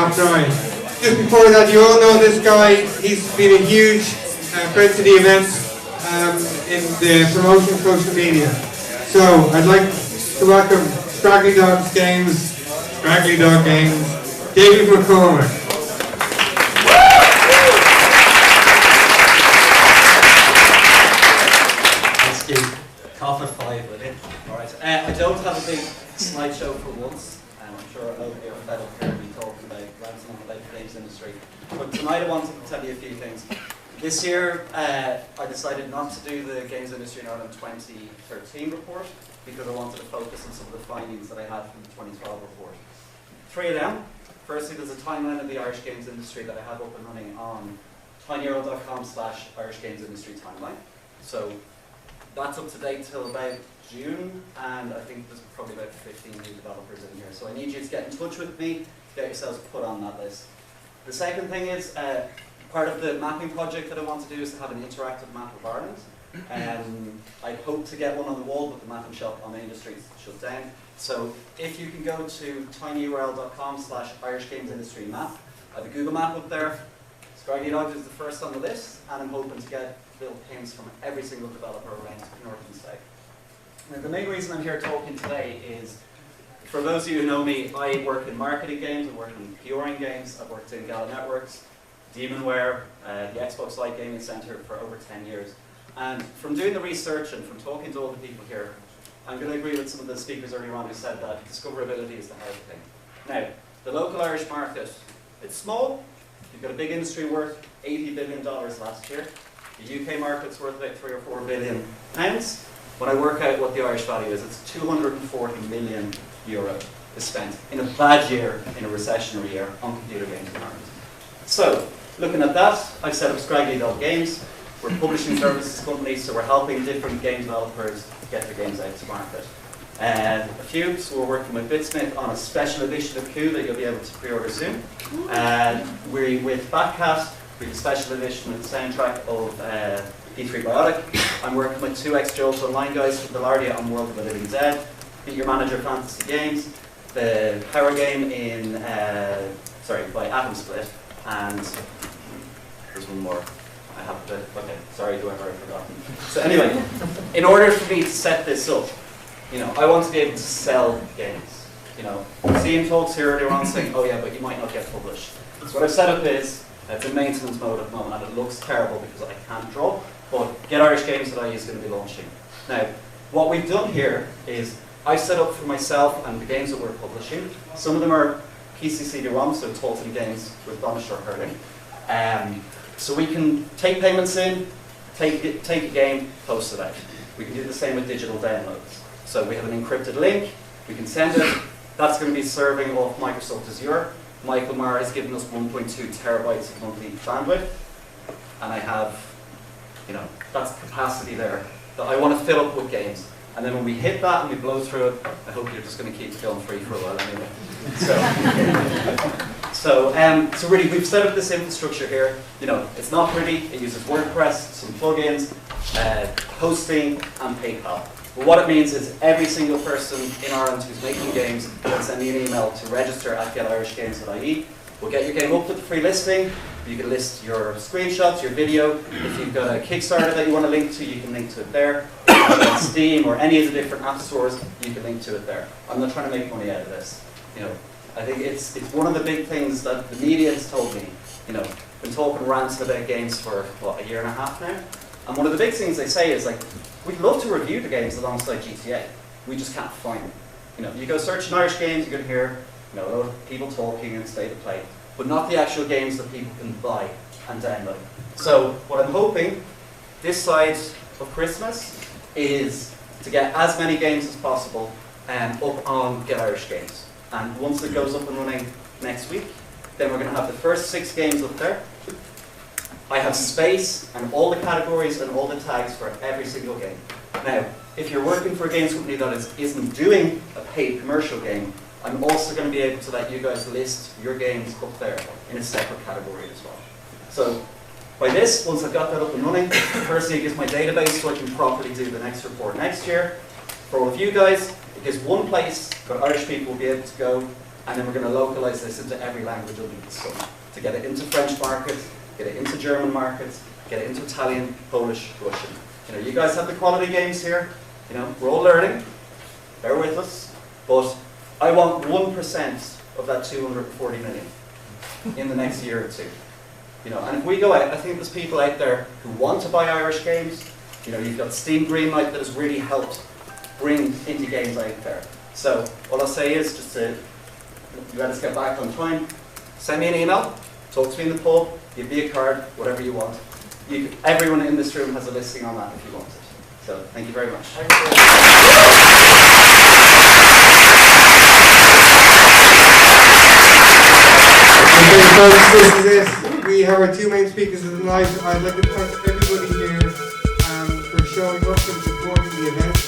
top prize. Just before that, you all know this guy. He's been a huge friend to the event in the promotion of social media. So I'd like to welcome Scraggly Dog Games, David McCormick. Cough at 5 with it. Alright. I don't have a big slideshow for once. I'm sure a lot of you are fed up hearing me talking about ranting on about the games industry. But tonight I wanted to tell you a few things. This year I decided not to do the Games Industry in Ireland 2013 report because I wanted to focus on some of the findings that I had from the 2012 report. 3 of them. Firstly, there's a timeline of the Irish games industry that I have up and running on tinyurl.com/Irish Games Industry Timeline. So that's up to date till about June, and I think there's probably about 15 new developers in here. So I need you to get in touch with me to get yourselves put on that list. The second thing is, part of the mapping project that I want to do is to have an interactive map of Ireland. I hope to get one on the wall, but the mapping shop on Main Street shut down. So if you can go to tinyurl.com/Irish Games Industry Map, I have a Google map up there. Scraggly Dogs is the first on the list, and I'm hoping to get little pins from every single developer around North and South. Now, the main reason I'm here talking today is, for those of you who know me, I work in marketing games, I work in PRing games, I've worked in Gala Networks, Demonware, the Xbox Live Gaming Centre for over 10 years. And from doing the research and from talking to all the people here, I'm going to agree with some of the speakers earlier on who said that discoverability is the hard thing. Now, the local Irish market, it's small. You've got a big industry worth $80 billion last year. The UK market's worth about £3 or £4 billion. When I work out what the Irish value is, it's €240 million is spent in a bad year, in a recessionary year, on computer games in Ireland. So, looking at that, I've set up Scraggly Dog Games. We're a publishing services company, so we're helping different game developers get their games out to market. So we're working with Bitsmith on a special edition of Coup that you'll be able to pre-order soon. With Backcast, we have a special edition with the soundtrack of P3 Biotic. I'm working with 2xJolt Online guys from Belardia on World of the Living Dead, Beat Your Manager Fantasy Games, the Power game by Atom Split, and there's one more. I have to, okay, sorry whoever I've forgotten. So anyway, in order for me to set this up, I want to be able to sell games. Seeing talks here earlier on saying, oh yeah, but you might not get published. So what I've set up is, it's in maintenance mode at the moment, and it looks terrible because I can't draw, but getirishgames.ie is going to be launching. Now, what we've done here is, I've set up for myself and the games that we're publishing. Some of them are PC CD-ROM, so Tolton games with Bonish or Hurling. So we can take payments in, take a game, post it out. We can do the same with digital downloads. So we have an encrypted link, we can send it. That's going to be serving off Microsoft Azure. Michael Marr has given us 1.2 terabytes of monthly bandwidth, and I have, that's capacity there that I want to fill up with games. And then when we hit that and we blow through it, I hope you're just going to keep film free for a while anyway. So really, we've set up this infrastructure here. It's not pretty. It uses WordPress, some plugins, hosting, and PayPal. But what it means is every single person in Ireland who's making games can send me an email to register at getirishgames.ie. We'll get your game up with the free listing. You can list your screenshots, your video. If you've got a Kickstarter that you want to link to, you can link to it there. Steam or any of the different app stores, you can link to it there. I'm not trying to make money out of this. I think it's one of the big things that the media has told me. Been talking rants about games for what, a year and a half now. And one of the big things they say is we'd love to review the games alongside GTA. We just can't find them. You go search in Irish games, you're going to hear a lot of people talking and state of play, but not the actual games that people can buy and download. So what I'm hoping this side of Christmas is to get as many games as possible up on Get Irish Games. And once it goes up and running next week, then we're going to have the first 6 games up there. I have space and all the categories and all the tags for every single game. Now, if you're working for a games company that isn't doing a paid commercial game, I'm also going to be able to let you guys list your games up there in a separate category as well. So, by this, once I've got that up and running, firstly it gives my database so I can properly do the next report next year. For all of you guys, it gives one place where Irish people will be able to go and then we're going to localize this into every language under the sun to get it into French markets, get it into German markets, get it into Italian, Polish, Russian. You know, you guys have the quality games here. You know, we're all learning. Bear with us. But I want 1% of that 240 million in the next year or two. You know, and if we go out, I think there's people out there who want to buy Irish games. You know, you've got Steam Greenlight that has really helped bring indie games out there. So what I'll say is just to, you let us get back on time, send me an email, talk to me in the pub, give me a card, whatever you want. Everyone in this room has a listing on that if you want it. So thank you very much. Okay, folks, this is it. We have our two main speakers of the night. I'd like to thank